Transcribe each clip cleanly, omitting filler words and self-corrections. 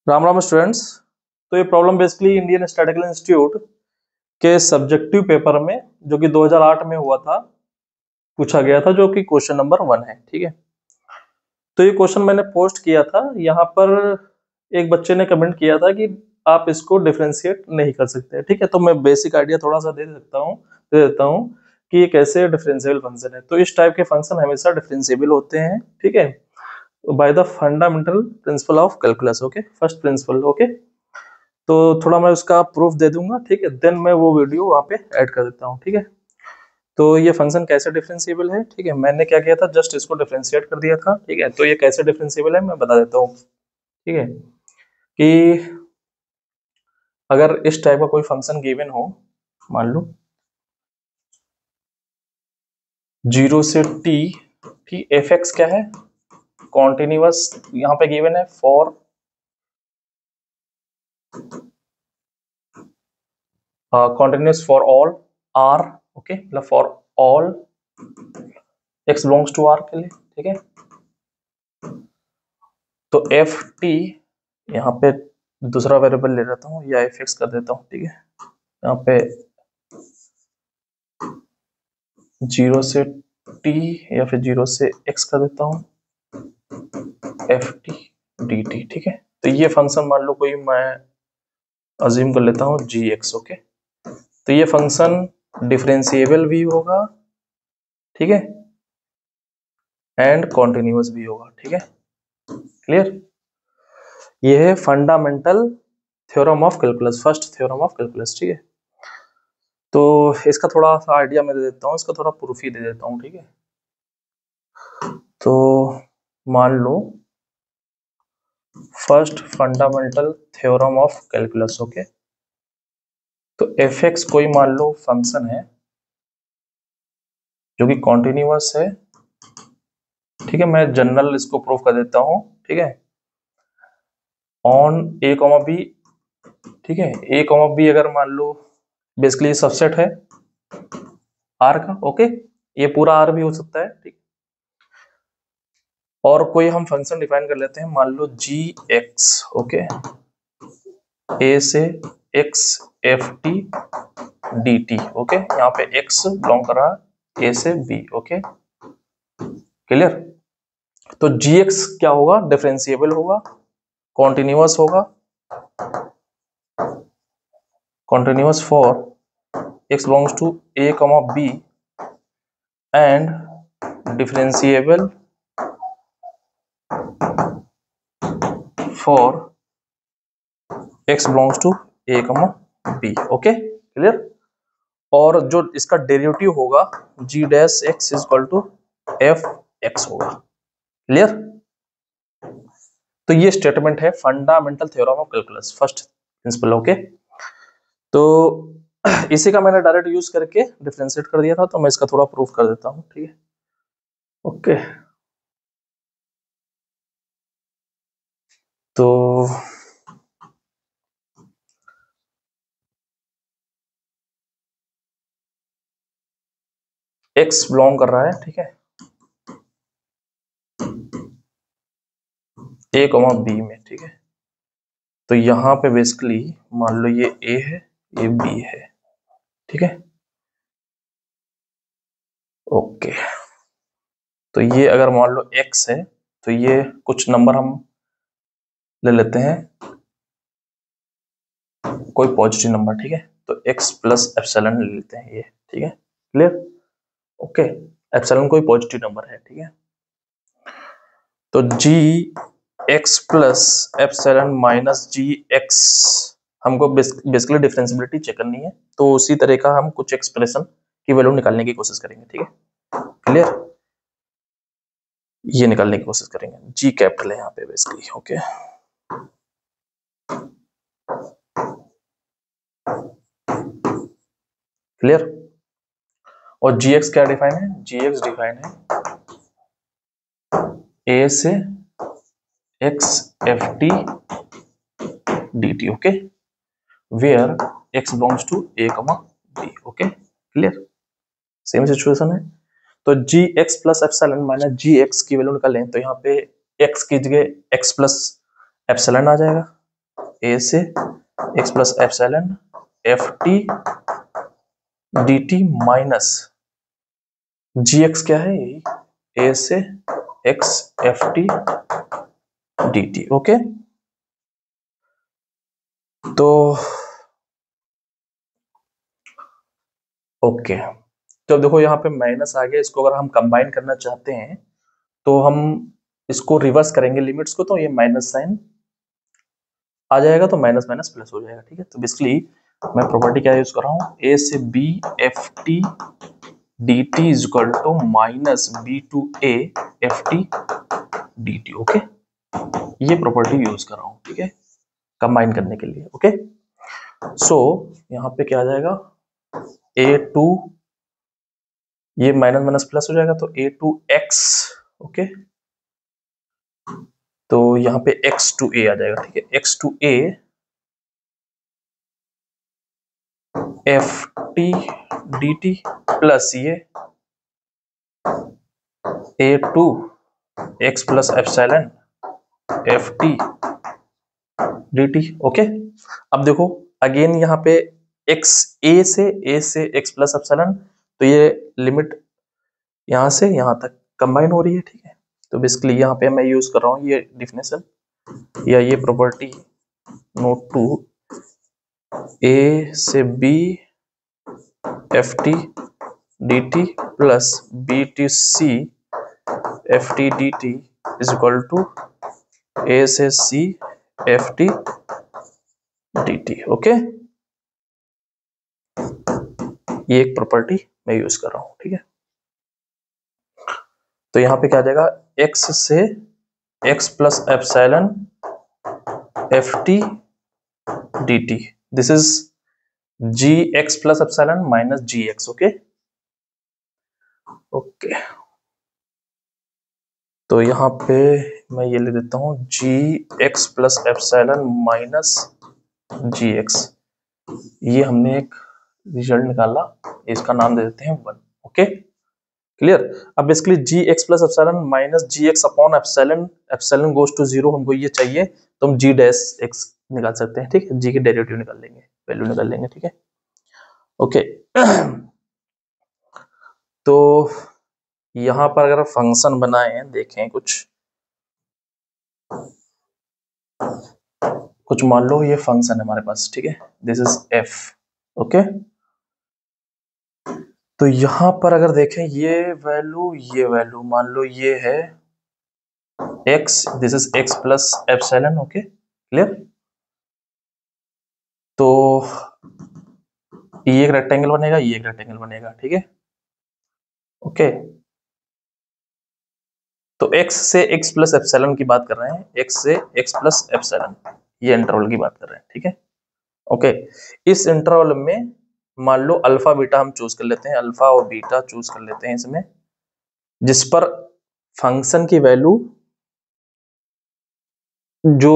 Ram Ram students. तो ये problem basically Indian statistical institute के सब्जेक्टिव पेपर में जो कि 2008 में हुआ था पूछा गया था, जो कि क्वेश्चन नंबर 1 है। ठीक है, तो ये क्वेश्चन मैंने पोस्ट किया था। यहाँ पर एक बच्चे ने कमेंट किया था कि आप इसको डिफरेंशिएट नहीं कर सकते। ठीक है, तो मैं बेसिक आइडिया थोड़ा सा दे देता हूँ कि ये कैसे डिफरेंशिएबल फंक्शन है। तो इस टाइप के फंक्शन हमेशा डिफरेंशिएबल होते हैं। ठीक है, by the fundamental principle of calculus. Okay, first principle. Okay, तो थोड़ा मैं उसका प्रूफ दे दूंगा। ठीक है, देन मैं वो वीडियो वहाँ पे ऐड कर देता हूँ। ठीक है, तो ये फंक्शन कैसे डिफरेंशिएबल है। ठीक है, मैंने क्या किया था, जस्ट इसको डिफरेंशिएट कर दिया था। ठीक है, तो ये कैसे डिफरेंशिएबल है मैं बता देता हूँ। ठीक है, कि अगर इस टाइप का कोई फंक्शन गिवन हो, मान लो 0 से t, ठीक, एफ एक्स क्या है, कॉन्टिन्यूअस यहाँ पे गिवन है for continuous for all R. Okay, मतलब for all x belongs to R के लिए। ठीक है, तो एफ टी यहाँ पे दूसरा वेरिएबल ले लेता हूँ या एफ एक्स कर देता हूँ। ठीक है, यहाँ पे 0 से t या फिर 0 से x कर देता हूँ एफ टी डी टी। ठीक है, तो ये फंक्शन मान लो कोई मैं अज्यूम कर लेता हूँ जी एक्स। ओके, तो ये फंक्शन डिफरेंशिएबल भी होगा, ठीक है, एंड कॉन्टिन्यूअस भी होगा। ठीक है, क्लियर। ये है fundamental theorem of calculus, first theorem of calculus. ठीक है, तो इसका थोड़ा सा आइडिया मैं दे देता हूँ, इसका थोड़ा प्रूफ ही दे देता हूँ। ठीक है, तो मान लो first fundamental theorem of calculus. Okay, तो एफ एक्स कोई मान लो फंक्शन है जो कि कॉन्टिन्यूअस है। ठीक है, मैं जनरल इसको प्रूफ कर देता हूँ। ठीक है, ऑन ए कॉमा बी। ठीक है, ए कॉमा बी अगर मान लो बेसिकली सबसेट है आर का। ओके, ये पूरा आर भी हो सकता है। ठीक, और कोई हम फंक्शन डिफाइन कर लेते हैं, मान लो जी एक्स। ओके, ए से X F T D T. Okay, यहाँ पे एक्स बिलोंग कर रहा है ए से बी। Okay, clear. तो जी एक्स क्या होगा, डिफरेंशिएबल होगा, कॉन्टिन्यूअस होगा, continuous for X belongs to A comma B and differentiable for X belongs to A comma B. Okay, clear. और जो इसका डेरिवेटिव होगा G dash X is equal to F X होगा। Clear. तो ये statement है fundamental theorem of calculus, first principle. Okay, तो इसी का मैंने डायरेक्ट यूज करके डिफरेंशिएट कर दिया था, तो मैं इसका थोड़ा प्रूफ कर देता हूँ। ठीक है, ओके, तो एक्स बिलोंग कर रहा है, ठीक है, ए कॉमा बी में। ठीक है, तो यहाँ पे बेसिकली मान लो ये ए है, ये बी है। ठीक है, ओके, तो ये अगर मान लो x है, तो ये कुछ नंबर हम ले लेते हैं, कोई पॉजिटिव नंबर। ठीक है, तो x प्लस एप्सिलॉन ले लेते हैं ये। ठीक है, क्लियर। ओके, एप्सिलॉन कोई पॉजिटिव नंबर है। ठीक है, तो G x plus epsilon minus जी एक्स हमको बेसिकली डिफरेंशिएबिलिटी चेक करनी है, तो उसी तरह का हम कुछ एक्सप्रेशन की वैल्यू निकालने की कोशिश करेंगे। ठीक है, क्लियर, ये निकालने की कोशिश करेंगे। जी कैपिटल है यहाँ पे बेसिकली। Okay, clear. और जी एक्स क्या डिफाइन है, जी एक्स डिफाइन है ए से X F T D T. Okay, where X belongs to A comma B. Okay, clear, same situation है। तो G x plus epsilon minus जी एक्स की value निकालें, तो यहाँ पे एक्स की जगह एक्स प्लस एप्सिलॉन आ जाएगा। ए से X plus epsilon F T D T minus जी एक्स क्या है, यही ए से X F T D T. Okay, तो ओके, तो देखो यहाँ पे माइनस आ गया, इसको अगर हम कंबाइन करना चाहते हैं तो हम इसको रिवर्स करेंगे लिमिट्स को, तो ये माइनस साइन आ जाएगा, तो माइनस माइनस प्लस हो जाएगा। ठीक है, तो बेसिकली मैं प्रॉपर्टी क्या यूज कर रहा हूँ, ए से B F T D T is equal to minus b to A F T D T. Okay, ये प्रॉपर्टी यूज कर रहा हूँ, ठीक है, कंबाइन करने के लिए। ओके, सो यहाँ पे क्या आ जाएगा, ए टू, ये माइनस माइनस प्लस हो जाएगा, तो ए टू एक्स। ओके, तो यहाँ पे एक्स टू ए आ जाएगा। ठीक है, X to A F T D T plus ये A to x plus epsilon F T D T. Okay, अब देखो अगेन यहाँ पे एक्स ए से एक्स प्लस एप्सिलॉन, तो ये लिमिट यहाँ से यहाँ तक कंबाइन हो रही है। ठीक है, तो बेसिकली यहाँ पे मैं यूज कर रहा हूँ ये डिफिनेशन या ये प्रॉपर्टी, नोट टू ए से B F T D T plus B T C F T D T is equal to A से C F T D T. Okay, ये एक प्रॉपर्टी मैं यूज कर रहा हूं। ठीक है, तो यहां पे क्या आ जाएगा, x से x plus epsilon F T D t, this is g x plus epsilon minus ji x. Okay, okay, तो यहाँ पे मैं ये ले देता हूं g x plus epsilon minus जी एक्स, ये हमने एक रिजल्ट निकाला, इसका नाम दे देते हैं 1। Okay, clear. अब basically G x plus epsilon minus ji x upon epsilon, epsilon goes to 0, हमको ये चाहिए, तो हम जी डैश एक्स निकाल सकते हैं। ठीक है, जी के डेरिवेटिव निकाल लेंगे, वैल्यू निकाल लेंगे। ठीक है, ओके, तो यहां पर अगर फंक्शन बनाए हैं, देखें कुछ मान लो ये फंक्शन है हमारे पास। ठीक है, दिस इज एफ। ओके, तो यहां पर अगर देखें ये वैल्यू मान लो ये है x, this is x plus epsilon. Okay, clear. तो ये एक रेक्टेंगल बनेगा, ये एक रेक्टेंगल बनेगा। ठीक है, ओके, तो x से x प्लस एप्सिलॉन की बात कर रहे हैं, x से x प्लस एप्सिलॉन, ये इंटरवल की बात कर रहे हैं। ठीक है, ओके, इस इंटरवल में मान लो अल्फा बीटा हम चूज कर लेते हैं, अल्फा और बीटा चूज कर लेते हैं इसमें, जिस पर फंक्शन की वैल्यू जो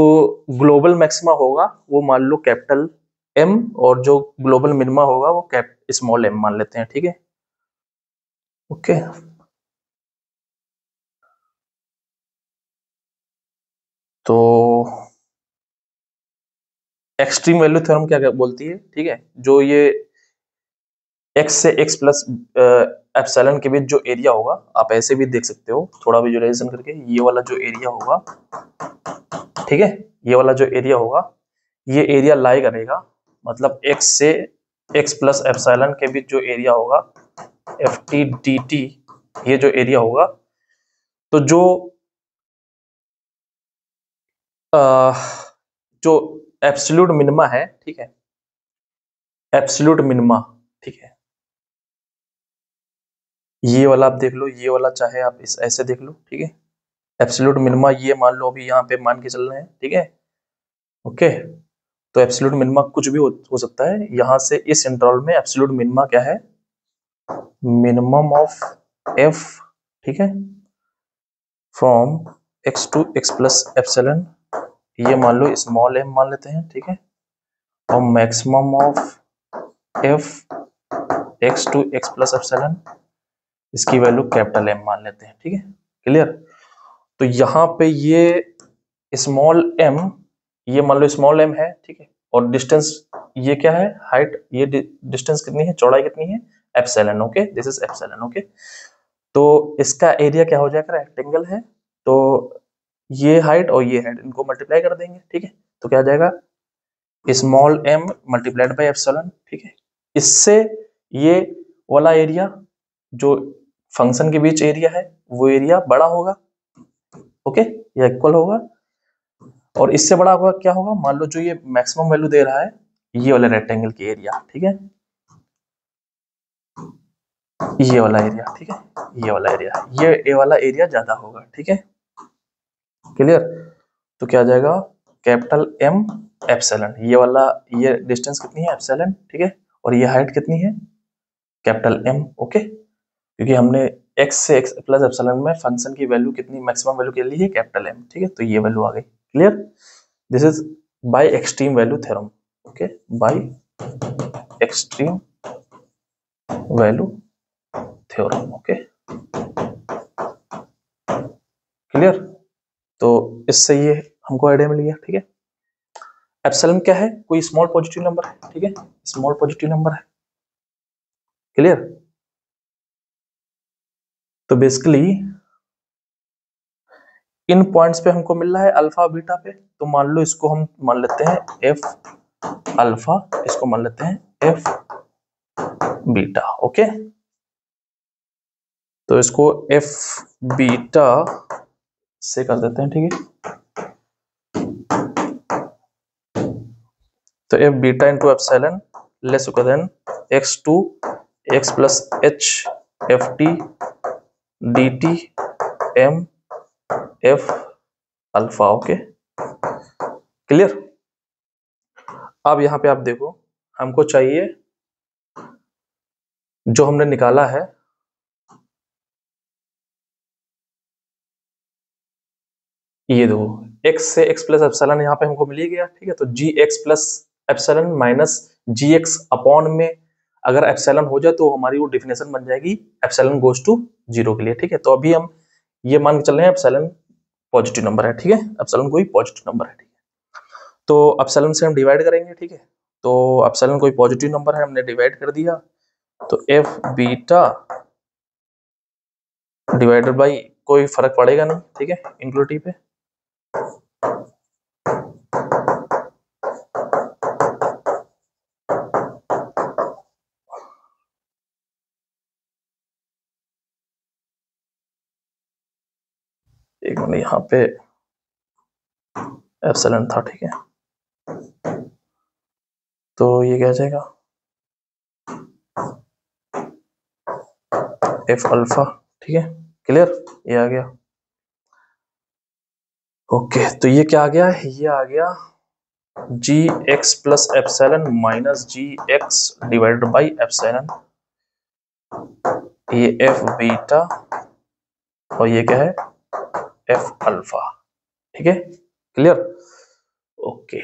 ग्लोबल मैक्सिमा होगा वो मान लो कैपिटल M, और जो ग्लोबल मिनिमा होगा वो स्मॉल m मान लेते हैं। ठीक है, ओके, तो एक्सट्रीम वैल्यू थ्योरम क्या बोलती है, ठीक है, जो ये x से x प्लस एप्सिलॉन के बीच जो एरिया होगा, आप ऐसे भी देख सकते हो थोड़ा विजुअलाइजेशन करके, ये वाला जो एरिया होगा, ठीक है, ये वाला जो एरिया होगा, ये एरिया लाई करेगा, मतलब x से x प्लस एप्सिलॉन के बीच जो एरिया होगा एफ टी डी टी, ये जो एरिया होगा, तो जो एब्सोल्यूट मिनिमा है, ठीक है, एब्सोल्यूट मिनिमा, ठीक है, ये वाला आप देख लो, ये वाला चाहे आप इस ऐसे देख लो। ठीक है, एब्सोल्यूट मिनिमा ये मान लो अभी यहाँ पे मान के चल रहे हैं। ठीक है, ओके, तो एब्सोल्यूट मिनिमा कुछ भी हो सकता है, यहाँ से इस इंटरवल में एब्सोल्यूट मिनिमा क्या है, मिनिमम ऑफ एफ। ठीक है, from x to x plus epsilon, ये मान लो स्मॉल m मान लेते हैं। ठीक है, और maximum of f x to x plus epsilon, इसकी वैल्यू कैपिटल M मान लेते हैं। ठीक है, क्लियर। तो यहाँ पे ये स्मॉल m ये मान लो स्मॉल m है, ठीक है, और डिस्टेंस ये क्या है, हाइट, ये डिस्टेंस कितनी है, चौड़ाई कितनी है, epsilon, okay, this is epsilon, okay. तो इसका एरिया क्या हो जाएगा, रेक्टेंगल है, तो ये हाइट और ये हाइट इनको मल्टीप्लाई कर देंगे, ठीक है, तो क्या आ जाएगा, small m multiplied by epsilon, ठीक है। इससे ये वाला एरिया जो फंक्शन के बीच एरिया है वो एरिया बड़ा होगा, ओके, ये इक्वल होगा, और इससे बड़ा होगा क्या होगा, मान लो जो ये मैक्सिमम वैल्यू दे रहा है ये वाला रेक्टेंगल की एरिया, ठीक है, ये वाला एरिया, ठीक है, ये वाला एरिया, ये वाला एरिया ज्यादा होगा, ठीक है, क्लियर। तो क्या आ जाएगा, कैपिटल M एप्सिलॉन, ये वाला, ये डिस्टेंस कितनी है, एप्सिलॉन, ठीक है, और ये हाइट कितनी है, कैपिटल M, ओके, क्योंकि हमने x से x प्लस एप्सिलॉन में फंक्शन की वैल्यू कितनी मैक्सिमम वैल्यू के लिए, कैपिटल M, ठीक है, तो ये वैल्यू आ गई, clear. This is by extreme value theorem, okay, by extreme value theorem, okay, clear. तो इससे ये हमको आइडिया मिल गया, ठीक है। एप्सिलॉन क्या है, कोई स्मॉल पॉजिटिव नंबर है, ठीक है, स्मॉल पॉजिटिव नंबर है, क्लियर। तो बेसिकली इन पॉइंट्स पे हमको मिल रहा है अल्फा बीटा पे, तो मान लो इसको हम मान लेते हैं एफ अल्फा, इसको मान लेते हैं एफ बीटा, ओके। तो इसको एफ बीटा से कर देते हैं, ठीक है। तो f beta into epsilon less equal than x to x plus h f T D t m f alpha, okay, clear. अब यहां पे आप देखो, हमको चाहिए जो हमने निकाला है ये दो, x से x प्लस एप्सिलॉन यहाँ पे हमको मिल ही गया, ठीक है, तो G x plus epsilon minus जी एक्स अपॉन में अगर एप्सिलॉन हो जाए तो हमारी वो डिफिनेशन बन जाएगी एप्सिलॉन गोज टू 0 के लिए, ठीक है। तो अभी हम ये मान के चल रहे हैं एप्सिलॉन पॉजिटिव नंबर है, ठीक है, एप्सिलॉन कोई पॉजिटिव नंबर है, ठीक है। तो एप्सिलॉन से हम डिवाइड करेंगे, ठीक है, तो एप्सिलॉन कोई पॉजिटिव नंबर है, हमने डिवाइड कर दिया, तो एफ बीटा डिवाइडेड बाई कोई फर्क पड़ेगा नहीं, ठीक है, इंक्लूटिव पे, एक मिनट, यहाँ पे एप्सिलॉन था, ठीक है, तो ये क्या जाएगा एफ अल्फा, ठीक है, क्लियर, ये आ गया, ओके। तो ये क्या आ गया, ये आ गया G x plus epsilon minus ji X divided by epsilon, ये एफ बीटा और ये क्या है एफ अल्फा, ठीक है, क्लियर, ओके।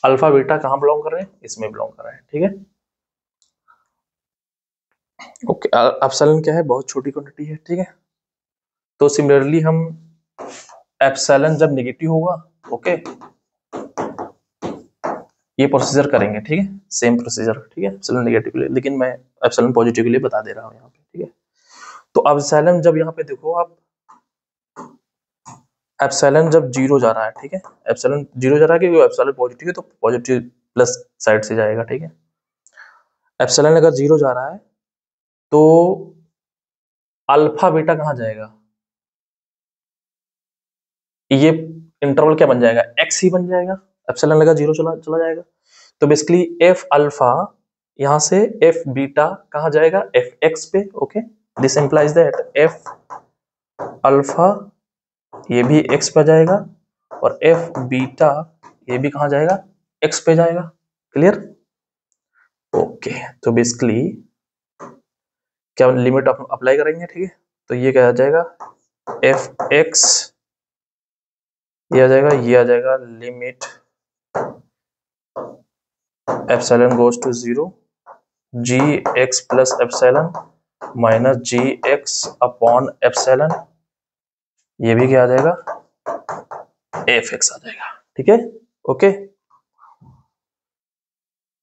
अल्फा बीटा कहाँ बिलोंग कर रहे हैं, इसमें बिलोंग कर रहे हैं, ठीक है, ओके। एप्सिलॉन क्या है, बहुत छोटी क्वांटिटी है, ठीक है। तो सिमिलरली हम एप्सिलॉन जब नेगेटिव होगा, ओके, ये प्रोसीजर करेंगे, ठीक है, सेम प्रोसीजर, ठीक है, एप्सिलॉन नेगेटिव के लिए, लेकिन मैं एप्सिलॉन पॉजिटिव के लिए बता दे रहा हूँ यहाँ पे, ठीक है। तो एप्सिलॉन जब यहाँ पे देखो आप, एप्सिलॉन जब 0 जा रहा है, ठीक है, एप्सिलॉन 0 जा रहा है क्योंकि एप्सिलॉन पॉजिटिव है तो पॉजिटिव प्लस साइड से जाएगा, ठीक है। एप्सिलॉन अगर 0 जा रहा है तो अल्फा बीटा कहाँ जाएगा, ये इंटरवल क्या बन जाएगा, एक्स ही बन जाएगा, एप्सिलॉन लगा 0 चला चला जाएगा, तो बेसिकली एफ अल्फा यहां से एफ बीटा कहाँ जाएगा, एफ एक्स पे, okay, this implies that F alpha ये भी एक्स पे जाएगा और एफ बीटा ये भी कहाँ जाएगा, एक्स पे जाएगा, क्लियर, ओके। तो बेसिकली क्या लिमिट अप्लाई करेंगे, ठीक है, तो ये क्या आ जाएगा एफ एक्स, ये आ जाएगा, ये आ जाएगा limit epsilon goes to 0 g x plus epsilon minus ji x upon epsilon, ये भी क्या आ जाएगा एफ एक्स आ जाएगा, ठीक है, ओके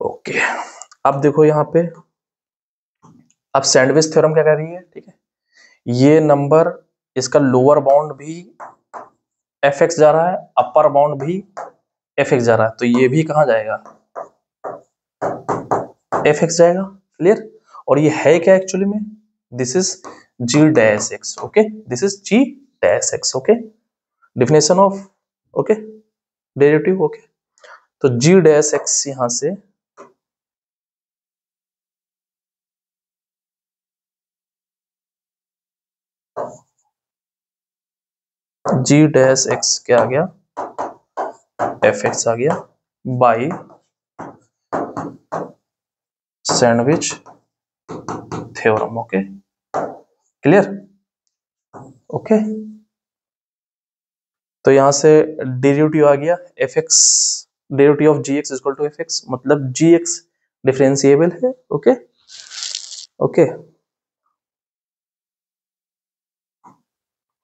ओके। अब देखो यहाँ पे, अब सैंडविच थ्योरम क्या कह रही है, ठीक है, ये नंबर, इसका लोअर बाउंड भी fx जा रहा है, अपर बाउंड भी fx जा रहा है, तो ये भी कहाँ जाएगा, fx जाएगा, क्लियर। और ये है क्या एक्चुअली में, this is g dash x, okay, this is g dash x, okay, definition of, okay, derivative, okay. तो g डैश x यहां से g डैश x क्या आ गया, fx आ गया, by sandwich theorem, okay, clear, okay. तो यहां से डेरिवेटिव आ गया fx, derivative of gx equal to fx, मतलब gx डिफरेंशिएबल है, ओके ओके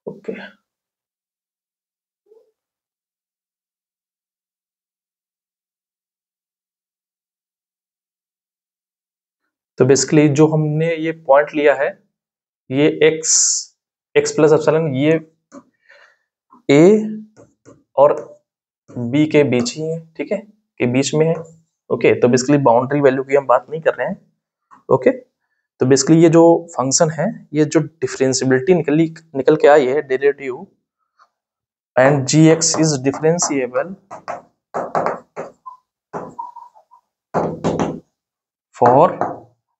ओके। तो बेसिकली जो हमने ये पॉइंट लिया है, ये x प्लस एप्सिलॉन, ये a और b के बीच ही है, ठीक है, के बीच में है, ओके। तो बेसिकली बाउंड्री वैल्यू की हम बात नहीं कर रहे हैं, ओके। तो बेसिकली ये जो फंक्शन है, ये जो डिफरेंशिएबिलिटी निकल के आई है, derivative and gx is differentiable for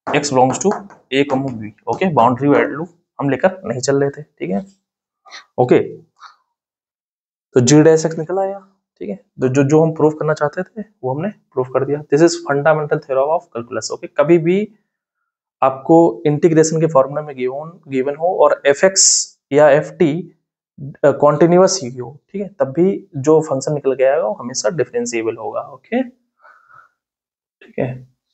x belongs to a, b, okay. Boundary value हम लेकर नहीं चल रहे थे, ठीक है, ओके। तो g डैश x निकल आया, ठीक है। तो जो जो हम प्रूफ करना चाहते थे वो हमने प्रूफ कर दिया। This is fundamental theorem of calculus, okay. कभी भी आपको इंटीग्रेशन के फॉर्मूला में गिवन हो और fx या ft कॉन्टिन्यूअस ही हो, ठीक है, तब भी जो फंक्शन निकल के आएगा वो हमेशा डिफरेंशिएबल होगा, ओके, ठीक है।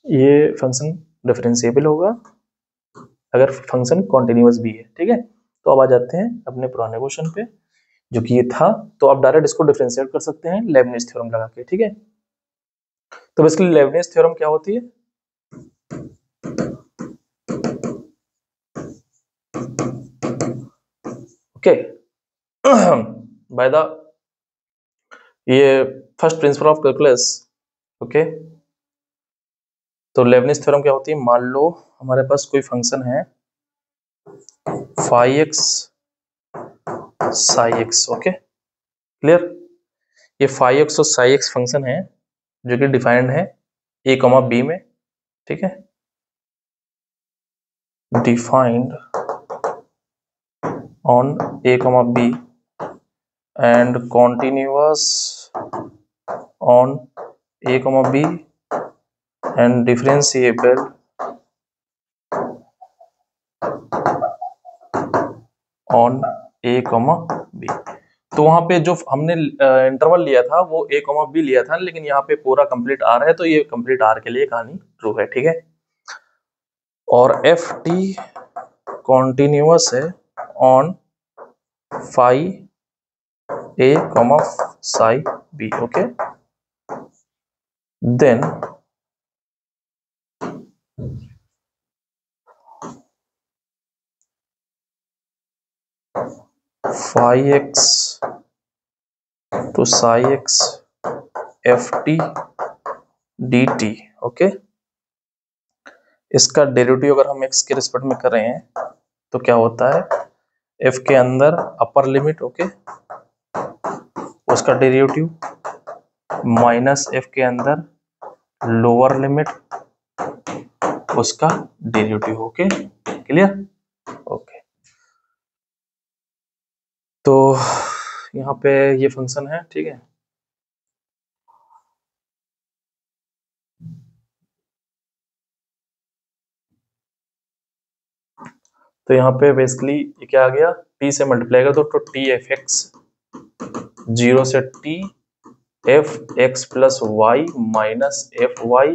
ये फंक्शन डिफरेंशिएबल होगा अगर फंक्शन कॉन्टिन्यूअस भी है, ठीक है। तो अब आ जाते हैं अपने पुराने क्वेश्चन पे, जो कि ये था। तो आप डायरेक्ट इसको डिफरेंशिएट कर सकते हैं लेबनिज थ्योरम लगा के, ठीक है। तो बेसिकली लेबनिज थ्योरम क्या होती है, ओके, बाय द ये first principle of calculus, okay. तो लेबनिज थ्योरम क्या होती है, मान लो हमारे पास कोई फंक्शन है phi x psi x, okay, clear. ये फाई एक्स और साई एक्स फंक्शन है जो कि डिफाइंड है a, b में, ठीक है, defined on a, b and continuous on a, b and differentiable on a, b। तो वहां पे जो हमने इंटरवल लिया था वो a, b लिया था, लेकिन यहाँ पे पूरा कंप्लीट r है, तो ये कंप्लीट r के लिए कहानी ट्रू है, ठीक है। और एफ टी कॉन्टिन्यूअस है on phi a, psi b, okay. Then phi x to psi x ft dt, okay. इसका डेरिवेटिव अगर हम x के रिस्पेक्ट में कर रहे हैं तो क्या होता है, f के अंदर अपर लिमिट, ओके, उसका डेरिवेटिव माइनस f के अंदर लोअर लिमिट, उसका डेरिवेटिव, ओके, क्लियर, ओके। तो यहाँ पे ये फंक्शन है, ठीक है। तो यहाँ पे बेसिकली ये क्या आ गया, t से मल्टीप्लाई कर दो तो टी एफ एक्स, 0 से t f x plus y minus f y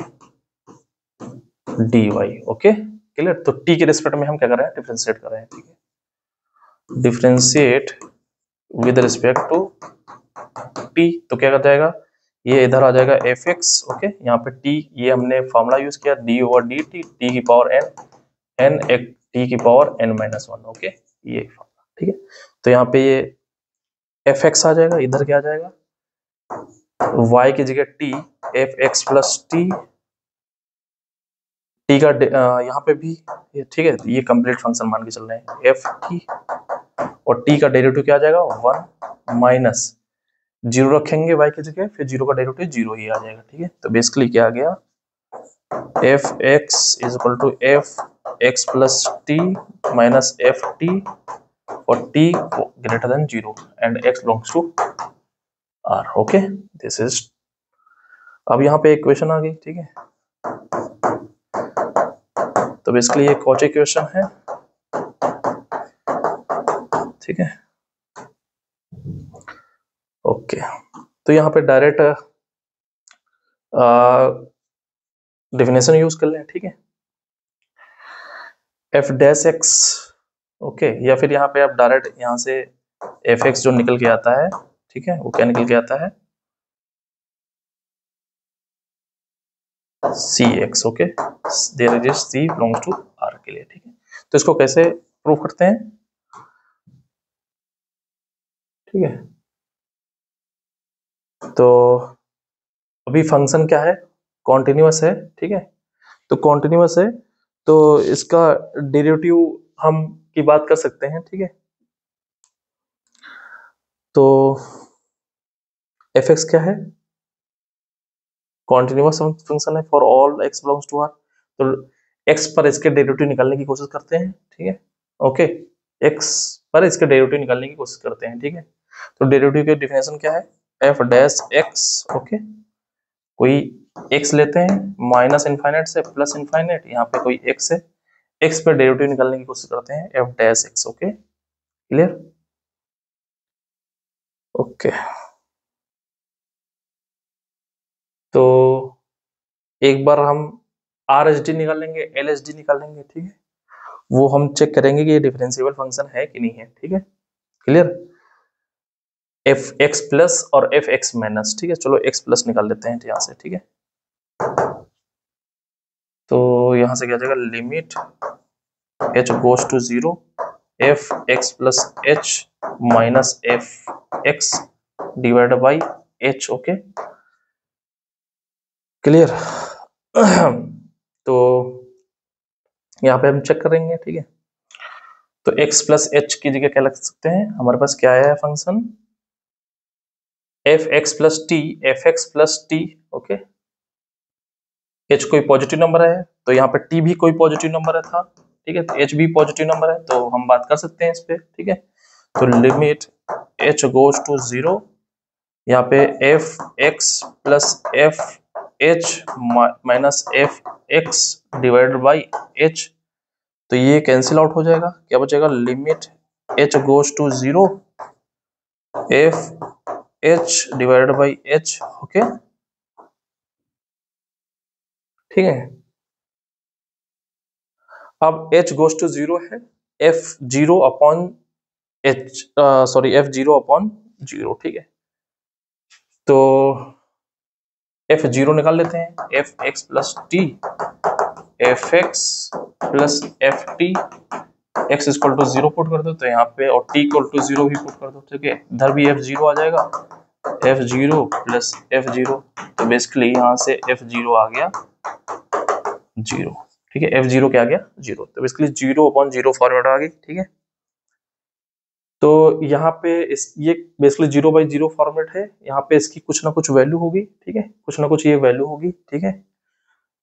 d y, okay, clear. तो t के रिस्पेक्ट में हम क्या कर रहे हैं, डिफरेंशिएट कर रहे हैं, ठीक है, differentiate with respect to t, तो क्या कर जाएगा, ये इधर आ जाएगा एफ एक्स, ओके, यहाँ पे टी, ये हमने फॉर्मूला यूज किया d over d t, t की पावर एन, एन एक टी की power n minus one, okay, ये फॉर्मूला, ठीक है। तो यहाँ पे ये एफ एक्स आ जाएगा, इधर क्या आ जाएगा, y की जगह T, F x plus T, T का यहाँ पे भी ठीक है, ये कंप्लीट फंक्शन मान के चल रहे हैं एफ टी, और टी का डेरिवेटिव क्या आ जाएगा, वन माइनस जीरो रखेंगे y की जगह, फिर जीरो का डेरिवेटिव जीरो ही आ जाएगा, ठीक है। तो बेसिकली क्या आ गया, f x is equal to F x plus t minus f t for t greater than zero and x belongs to R, okay, this is, अब यहाँ पे एक क्वेश्चन आ गई, ठीक है। तो बेसिकली ये कौची क्वेश्चन है, ठीक है, ओके। तो यहाँ पे डायरेक्ट डेफिनेशन यूज कर लें, ठीक है, एफ डैश एक्स, ओके, या फिर यहाँ पे आप डायरेक्ट यहाँ से एफ एक्स जो निकल के आता है, ठीक है, वो क्या निकल के आता है, C x, okay, there is C belongs to R के लिए, ठीक है। तो इसको कैसे प्रूव करते हैं, ठीक है। तो अभी फंक्शन क्या है, कॉन्टिन्यूअस है, ठीक है। तो कॉन्टिन्यूअस है तो इसका डेरिवेटिव हम की बात कर सकते हैं, ठीक है। तो एफ एक्स क्या है, कॉन्टिन्यूअस फंक्शन है for all x belongs to R, तो एक्स पर इसके डेरिवेटिव निकालने की कोशिश करते हैं, ठीक है, ओके, एक्स पर इसके डेरिवेटिव निकालने की कोशिश करते हैं, ठीक है। तो डेरिवेटिव की डेफिनेशन क्या है, एफ डैश एक्स, ओके, कोई एक्स लेते हैं माइनस इनफाइनाइट से प्लस इनफाइनाइट, यहाँ पे कोई एक्स है, एक्स पर डेरिवेटिव निकालने की कोशिश करते हैं, F dash x, okay, clear, okay. तो एक बार हम आर एच डी निकालेंगे, एल एच डी निकालेंगे, ठीक है, वो हम चेक करेंगे कि ये डिफरेंशिएबल फंक्शन है कि नहीं है, ठीक है, क्लियर, एफ एक्स प्लस और एफ एक्स माइनस, ठीक है, चलो एक्स प्लस निकाल लेते हैं यहाँ से, ठीक है। तो यहाँ से क्या जाएगा, limit H goes to zero, f x plus h minus f x divide by h, okay, clear. तो यहाँ पे हम चेक करेंगे, ठीक है। तो x प्लस एच की जगह क्या लग सकते हैं, हमारे पास क्या आया है function, F x plus T, F x plus T, okay, h कोई पॉजिटिव नंबर है तो यहाँ पे t भी कोई पॉजिटिव नंबर है था, ठीक है, तो h भी पॉजिटिव नंबर है तो हम बात कर सकते हैं इस पे, ठीक है। तो limit h goes to zero, यहाँ पे F x plus f h minus f x divided by h, तो ये कैंसिल आउट हो जाएगा, क्या बचेगा, limit h goes to zero, f h divided by h, okay, ठीक है। अब h गोज टू जीरो है, f zero upon h, sorry f zero upon zero, ठीक है। तो एफ जीरो निकाल लेते हैं, f x plus T, F x plus F t, x equal to zero put कर दो तो यहाँ पे, और टी इक्वल टू जीरो भी पुट कर दो, ठीक है, इधर भी एफ जीरो आ जाएगा, F zero plus F zero, तो बेसिकली यहाँ से एफ जीरो आ गया जीरो, ठीक है, एफ जीरो क्या आ गया जीरो, तो basically zero upon zero format आ गई, ठीक है। तो यहाँ पे ये basically zero by zero format है, यहाँ पे इसकी कुछ ना कुछ वैल्यू होगी, ठीक है, कुछ ना कुछ ये वैल्यू होगी, ठीक है।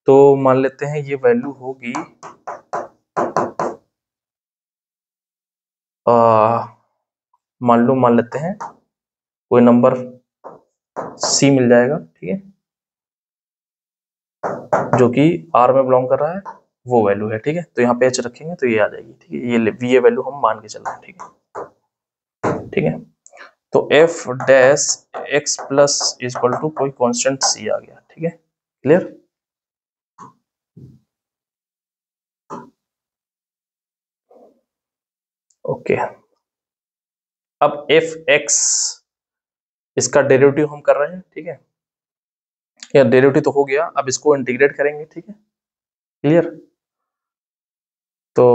तो मान लेते हैं ये वैल्यू होगी मान लेते हैं कोई नंबर सी मिल जाएगा, ठीक है, जो कि आर में बिलोंग कर रहा है, वो वैल्यू है, ठीक है। तो यहाँ पे एच रखेंगे तो ये आ जाएगी, ठीक है, ये वैल्यू हम मान के चल रहे हैं, ठीक है, ठीक है। तो f dash x plus equal to कोई कांस्टेंट सी आ गया, ठीक है, क्लियर, ओके। अब एफ एक्स इसका डेरिवेटिव हम कर रहे हैं, ठीक है, या डेरिवेटिव तो हो गया, अब इसको इंटीग्रेट करेंगे, ठीक है, क्लियर। तो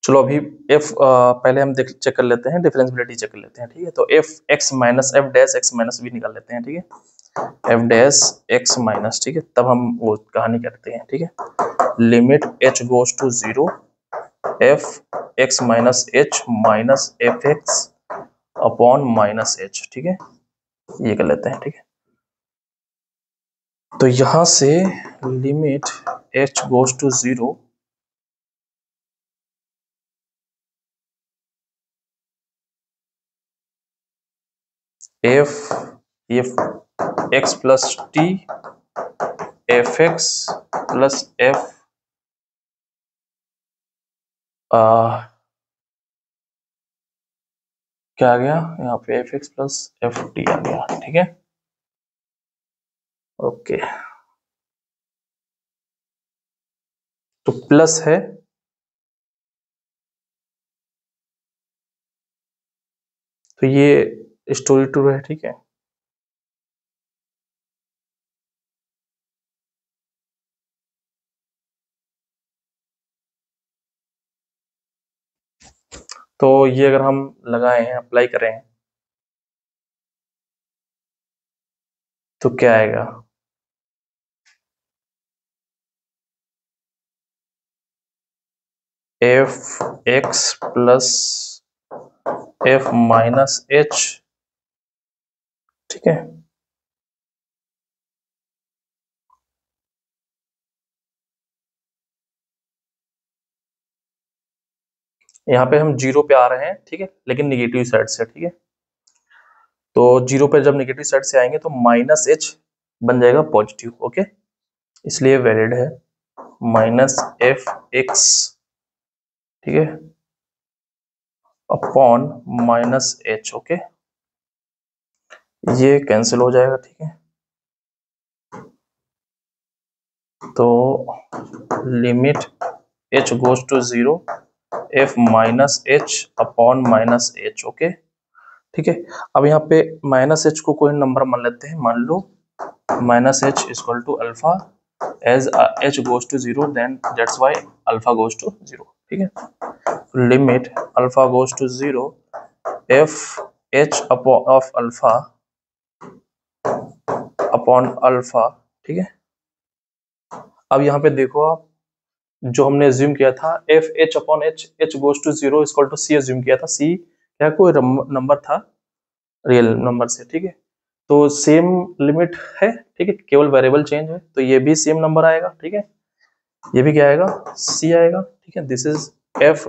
चलो अभी एफ पहले हम देख चेक कर लेते हैं, डिफरेंशियबिलिटी चेक कर लेते हैं, ठीक है। तो F x minus f dash x minus b निकाल लेते हैं, ठीक है, एफ डैश एक्स माइनस, ठीक है, तब हम वो कहानी करते हैं, ठीक है। Limit H goes to 0 f x minus h minus f x upon minus h, ठीक है, ये कर लेते हैं, ठीक है। तो यहां से limit H goes to 0 F F x plus T F x plus F क्या आ गया यहाँ पे F x plus F T आ गया, ठीक है, ओके। तो प्लस है, तो ये स्टोरी टू है, ठीक है। तो ये अगर हम लगाए हैं, अप्लाई करें, तो क्या आएगा, F x plus F minus h, ठीक है, यहाँ पे हम 0 पे आ रहे हैं, ठीक है, लेकिन निगेटिव साइड से, ठीक है। तो 0 पे जब निगेटिव साइड से आएंगे तो माइनस एच बन जाएगा पॉजिटिव, ओके, इसलिए वैलिड है माइनस एफ एक्स, ठीक है, अपॉन माइनस एच, ओके, ये कैंसिल हो जाएगा, ठीक है। तो limit H goes to 0 f minus h upon minus h, okay, ठीक है। अब यहाँ पे माइनस एच को कोई नंबर मान लेते हैं, मान लो minus H equal to alpha, as H goes to 0 then that's why alpha goes to 0, ठीक है। Limit alpha goes to 0 F H upon of alpha upon alpha, ठीक है। अब यहाँ पे देखो आप, जो हमने एज्यूम किया था f H upon h h goes to 0 equal to c assume किया था, सी क्या कोई नंबर था रियल नंबर से, ठीक है। तो सेम लिमिट है, ठीक है, केवल वेरिएबल चेंज है, तो ये भी सेम नंबर आएगा, ठीक है, ये भी क्या आएगा, सी आएगा, ठीक है। This is F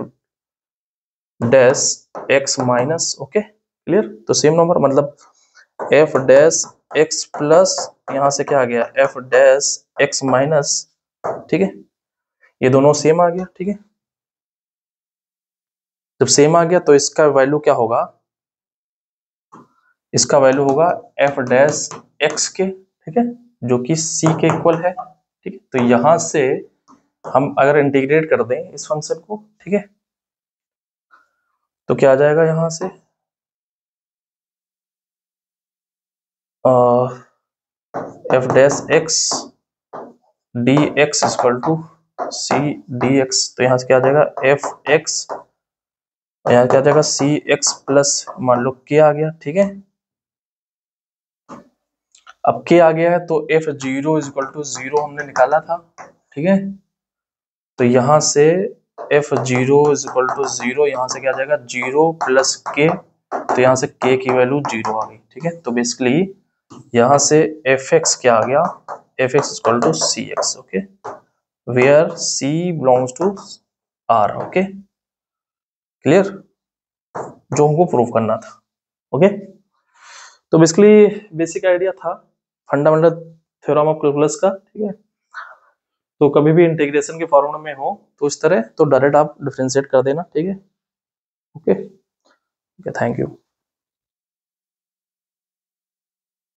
dash x minus, okay, clear. तो सेम नंबर मतलब एफ डैश एक्स प्लस यहाँ से क्या आ गया एफ डैश एक्स माइनस, ठीक है, ये दोनों सेम आ गया, ठीक है। जब सेम आ गया तो इसका वैल्यू क्या होगा, इसका वैल्यू होगा एफ डैश एक्स के, ठीक है, जो कि सी के इक्वल है, ठीक है। तो यहां से हम अगर इंटीग्रेट कर दें इस फंक्शन को, ठीक है, तो क्या आ जाएगा यहां से f dash x d x equal to c d x, तो यहाँ से क्या आ जाएगा एफ एक्स, यहाँ क्या आ जाएगा सी एक्स प्लस मान लो के आ गया, ठीक है। अब के आ गया है तो एफ जीरो इक्वल टू 0 हमने निकाला था, ठीक है। तो यहाँ से एफ जीरो इक्वल टू 0, यहाँ से क्या आ जाएगा 0 प्लस के, तो यहाँ से के की वैल्यू 0 आ गई, ठीक है। तो बेसिकली यहाँ से एफ एक्स क्या आ गया, f x equal to c x, okay, where c belongs to R, okay, clear, जो हमको प्रूव करना था, ओके। तो बेसिकली बेसिक आइडिया था फंडामेंटल थ्योरम ऑफ कैलकुलस का, ठीक है। तो कभी भी इंटीग्रेशन के फॉर्मूला में हो तो इस तरह तो डायरेक्ट आप डिफरेंशिएट कर देना, ठीक है, ओके, थैंक यू।